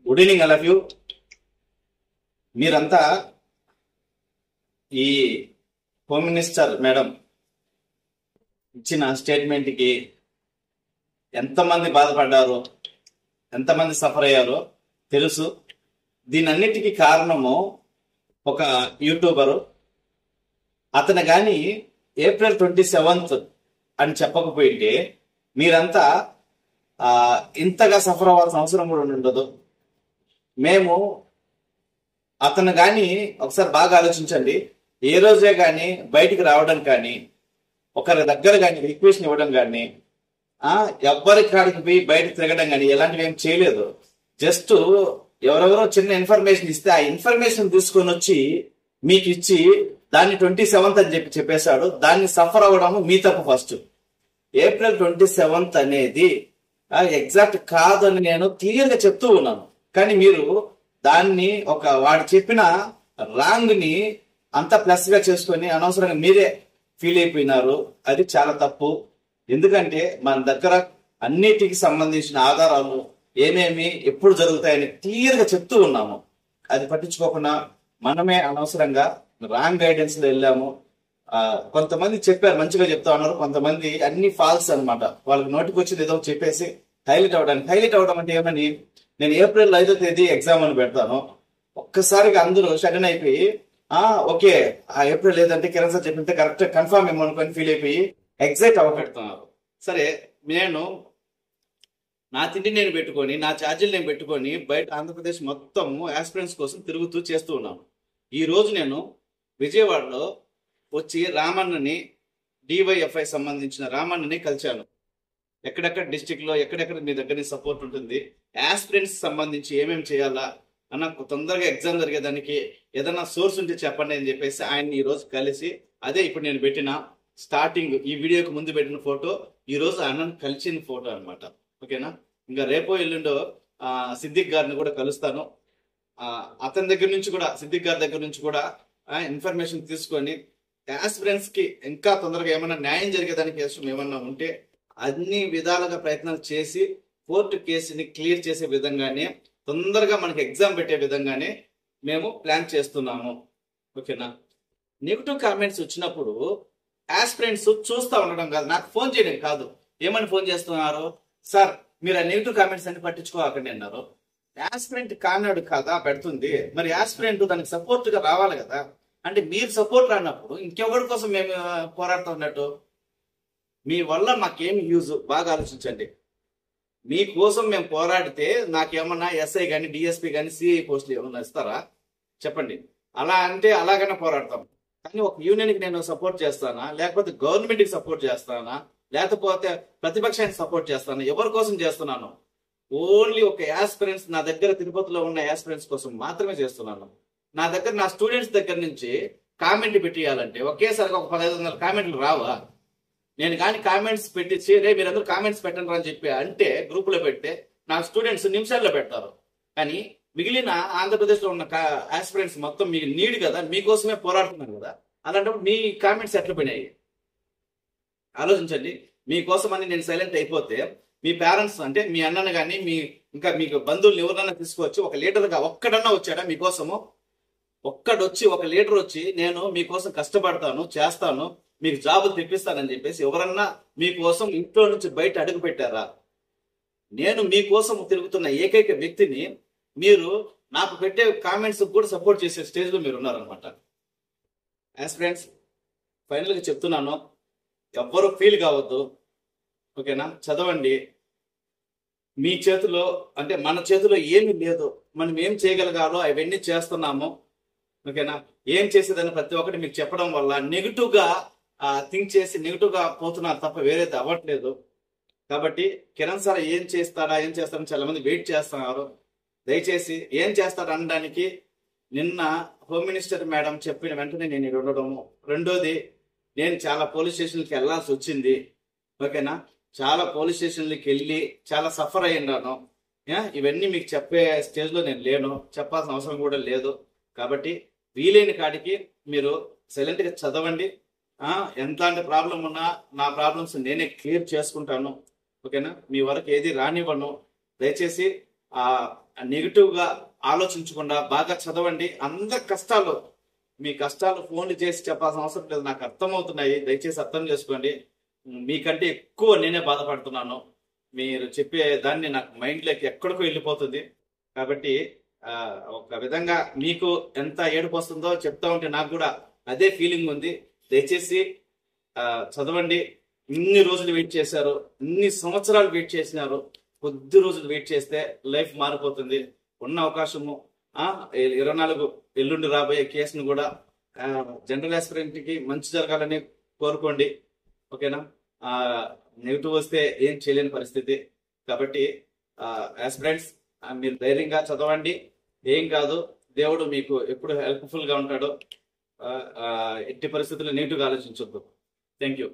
Good evening all of you. మీరంతా ఈ home minister madam ఇచ్చిన స్టేట్మెంట్ కి ఎంతమంది బాధపడ్డారో, ఎంతమంది సఫర్ అయ్యారో తెలుసు. దీనన్నిటికీ కారణము ఒక యూట్యూబరు. అతను కానీ ఏప్రిల్ 27 అని చెప్పకపోయింటే మీరంతా ఇంతగా సఫర్ అవ్వాల్సిన అవసరం కూడా ఉండదు. మేము అతను కానీ ఒకసారి బాగా ఆలోచించండి. ఏ రోజే కానీ బయటికి రావడం కానీ, ఒకరి దగ్గర కానీ రిక్వెస్ట్ ఇవ్వడం కానీ, ఎవ్వరి కాడికి పోయి బయట తిరగడం కానీ ఎలాంటివి ఏం చేయలేదు. జస్ట్ ఎవరెవరో చిన్న ఇన్ఫర్మేషన్ ఇస్తే ఆ ఇన్ఫర్మేషన్ తీసుకొని వచ్చి మీకు ఇచ్చి దాన్ని 27 అని చెప్పేశాడు. దాన్ని సఫర్ అవ్వడం మీ తప్పు. ఫస్ట్ ఏప్రిల్ 27 అనేది ఎగ్జాక్ట్ కాదని నేను క్లియర్ గా చెప్తూ ఉన్నాను. కానీ మీరు దాన్ని వాడు చెప్పిన రాంగ్ ని అంతా ప్లస్ గా చేసుకొని అనవసరంగా మీరే ఫీల్ అయిపోయినారు. అది చాలా తప్పు. ఎందుకంటే మన దగ్గర అన్నిటికి సంబంధించిన ఆధారాలు ఏమేమి ఎప్పుడు జరుగుతాయని క్లియర్ గా చెప్తూ ఉన్నాము. అది పట్టించుకోకుండా మనమే అనవసరంగా రాంగ్ గైడెన్స్ లో వెళ్ళాము. కొంతమంది చెప్పారు, మంచిగా చెప్తా ఉన్నారు. కొంతమంది అన్ని ఫాల్స్ అనమాట. వాళ్ళకి నోటికి వచ్చింది ఏదో చెప్పేసి హైలైట్ అవడం అంటే ఏమని, నేను ఏప్రిల్ 5వ తేదీ ఎగ్జామ్ అని పెడతాను. ఒక్కసారిగా అందరూ సడన్ అయిపోయి ఓకే ఏప్రిల్ లేదంటే కిరణ్ సార్ చెప్పింటే కరెక్ట్ కన్ఫర్మ్ ఏమనుకొని ఫీల్ అయిపోయి ఎగ్జైట్ అవ్వబెడుతున్నారు. సరే, నేను నా తిండి నేను పెట్టుకొని, నా ఛార్జీలు నేను పెట్టుకొని బయట ఆంధ్రప్రదేశ్ మొత్తం ఆస్పిరెంట్స్ కోసం తిరుగుతూ చేస్తూ ఉన్నాను. ఈ రోజు నేను విజయవాడలో వచ్చి రామన్నని, డివైఎఫ్ఐ సంబంధించిన రామన్నని కలిశాను. ఎక్కడెక్కడ డిస్టిక్ లో ఎక్కడెక్కడ మీ దగ్గర సపోర్ట్ ఉంటుంది, ఆస్పిరెంట్స్ సంబంధించి ఏమేమి చేయాలా అన్న తొందరగా ఎగ్జామ్ జరిగేదానికి ఏదైనా సోర్స్ ఉంటే చెప్పండి అని చెప్పేసి ఆయన్ని ఈ రోజు కలిసి, అదే ఇప్పుడు నేను పెట్టిన స్టార్టింగ్ ఈ వీడియోకి ముందు పెట్టిన ఫోటో, ఈ రోజు అన్నను కలిసిన ఫోటో అనమాట. ఓకేనా? ఇంకా రేపో ఎల్లుండో సిద్దిక్ గారిని కూడా కలుస్తాను. అతని దగ్గర నుంచి కూడా, సిద్దిక్ గారి దగ్గర నుంచి కూడా ఇన్ఫర్మేషన్ తీసుకొని ఆస్పిరెంట్స్ కి ఇంకా తొందరగా ఏమైనా న్యాయం జరిగేదానికి ఏమన్నా ఉంటే అన్ని విధాలుగా ప్రయత్నాలు చేసి కోర్టు కేసుని క్లియర్ చేసే విధంగానే, తొందరగా మనకి ఎగ్జామ్ పెట్టే విధంగానే మేము ప్లాన్ చేస్తున్నాము. ఓకేనా? నెగిటివ్ కామెంట్స్ వచ్చినప్పుడు ఆస్పిరెంట్స్ చూస్తూ ఉండడం కాదు, నాకు ఫోన్ చేయడం కాదు. ఏమని ఫోన్ చేస్తున్నారు, సార్ మీరు ఆ నెగిటివ్ కామెంట్స్ అన్ని పట్టించుకోకండి అన్నారు. ఆస్పిరెంట్ కానాడు కదా పెడుతుంది, మరి ఆస్పిరెంట్ దానికి సపోర్ట్ గా రావాలి కదా. అంటే మీరు సపోర్ట్ రానప్పుడు ఇంకెవరి కోసం మేము పోరాడుతున్నట్టు? మీ వల్ల మాకేమి యూజ్ బాగా ఆలోచించండి. మీకోసం మేము పోరాడితే నాకేమన్నా ఎస్ఐ కానీ, డిఎస్పీ కానీ, సిఐ పోస్టులు ఏమన్నా ఇస్తారా చెప్పండి? అలా అంటే అలాగైనా పోరాడతాం. కానీ ఒక యూనియన్కి నేను సపోర్ట్ చేస్తానా, లేకపోతే గవర్నమెంట్కి సపోర్ట్ చేస్తానా, లేకపోతే ప్రతిపక్షానికి సపోర్ట్ చేస్తానా? ఎవరి కోసం చేస్తున్నాను? ఓన్లీ ఒక ఆస్పిరెంట్స్, నా దగ్గర తిరుపతిలో ఉన్న ఆస్పిరెంట్స్ కోసం మాత్రమే చేస్తున్నాను. నా దగ్గర నా స్టూడెంట్స్ దగ్గర నుంచి కామెంట్ పెట్టియాలంటే ఒకేసారి ఒక 1500 కామెంట్లు రావా? నేను కానీ కామెంట్స్ పెట్టించి రే మీరందరూ కామెంట్స్ పెట్టండి అని చెప్పి అంటే గ్రూప్ లో పెడితే నా స్టూడెంట్స్ నిమిషాల్లో పెడతారు. కానీ మిగిలిన ఆంధ్రప్రదేశ్ లో ఉన్న ఆస్పిరెంట్స్ మొత్తం మీకు నీడ్ కదా, మీకోసమే పోరాడుతున్నారు కదా. అలాంటప్పుడు మీ కామెంట్స్ ఎట్లా పోయినాయి ఆలోచించండి. మీకోసం అని నేను సైలెంట్ అయిపోతే మీ పేరెంట్స్ అంటే మీ అన్నను కానీ, ఇంకా మీకు బంధువులు ఎవరన్నా తీసుకొచ్చి ఒక లీడర్గా ఒక్కడన్నా వచ్చాడా మీకోసము? ఒక్కడొచ్చి, ఒక లీడర్ వచ్చి నేను మీకోసం కష్టపడతాను, చేస్తాను, మీకు జాబులు తెప్పిస్తానని చెప్పేసి ఎవరన్నా మీకోసం ఇంట్లో నుంచి బయట అడుగు పెట్టారా? నేను మీకోసం తిరుగుతున్న ఏకైక వ్యక్తిని మీరు నాకు పెట్టే కామెంట్స్ కూడా సపోర్ట్ చేసే స్టేజ్ లో మీరు ఉన్నారనమాట. ఆస్పిరెంట్స్ ఫైనల్ గా చెప్తున్నాను, ఎవ్వరూ ఫీల్ కావద్దు. ఓకేనా? చదవండి. మీ చేతిలో అంటే మన చేతిలో ఏమీ లేదు. మనం ఏం చేయగలగాలో అవన్నీ చేస్తున్నాము. ఓకేనా? ఏం చేసేదని ప్రతి ఒక్కటి మీకు చెప్పడం వల్ల నెగిటివ్ గా థింక్ చేసి నెగిటివ్ గా పోతున్నారు తప్ప వేరేది అవ్వట్లేదు. కాబట్టి కిరణ్ సార్ ఏం చేస్తారని చాలా మంది వెయిట్ చేస్తున్నారు. దయచేసి ఏం చేస్తారు అనడానికి నిన్న హోమ్ మినిస్టర్ మేడం చెప్పిన వెంటనే నేను ఇక్కడ ఉండడము. రెండోది, నేను చాలా పోలీస్ స్టేషన్లకి వెళ్లాల్సి వచ్చింది. ఓకేనా? చాలా పోలీస్ స్టేషన్లకి వెళ్ళి చాలా సఫర్ అయ్యాను. ఇవన్నీ మీకు చెప్పే స్టేజ్ లో నేను లేను, చెప్పాల్సిన అవసరం కూడా లేదు. కాబట్టి వీలైన కాడికి మీరు సైలెంట్ గా చదవండి. ఎంతలాంటి ప్రాబ్లం ఉన్నా నా ప్రాబ్లమ్స్ నేనే క్లియర్ చేసుకుంటాను. ఓకేనా? మీ వరకు ఏది రానివ్వను. దయచేసి నెగిటివ్ గా ఆలోచించకుండా బాగా చదవండి. అందరి కష్టాలు, మీ కష్టాలు ఫోన్లు చేసి చెప్పాల్సిన అవసరం లేదు, నాకు అర్థమవుతున్నాయి, దయచేసి అర్థం చేసుకోండి. మీకంటే ఎక్కువ నేనే బాధపడుతున్నాను. మీరు చెప్పే దాన్ని నాకు మైండ్లోకి ఎక్కడికో వెళ్ళిపోతుంది. కాబట్టి ఒక విధంగా మీకు ఎంత ఏడుపు వస్తుందో చెప్తా ఉంటే నాకు కూడా అదే ఫీలింగ్ ఉంది. దయచేసి చదవండి. ఇన్ని రోజులు వెయిట్ చేశారు, ఇన్ని సంవత్సరాలు వెయిట్ చేసినారు. కొద్ది రోజులు వెయిట్ చేస్తే లైఫ్ మారిపోతుంది. ఉన్న అవకాశము 24 ఎల్లుండి రాబోయే కేసును కూడా జనరల్ ఆస్పిరెంట్ కి మంచి జరగాలని కోరుకోండి. ఓకేనా? నెగిటివ్ వస్తే ఏం చేయలేని పరిస్థితి. కాబట్టి ఆస్పిరెంట్స్ మీరు ధైర్యంగా చదవండి, ఏం కాదు. దేవుడు మీకు ఎప్పుడు హెల్ప్ఫుల్ గా ఉంటాడు. ఎట్టి పరిస్థితుల్లో నెగిటివ్గా ఆలోచించొద్దు. Thank you.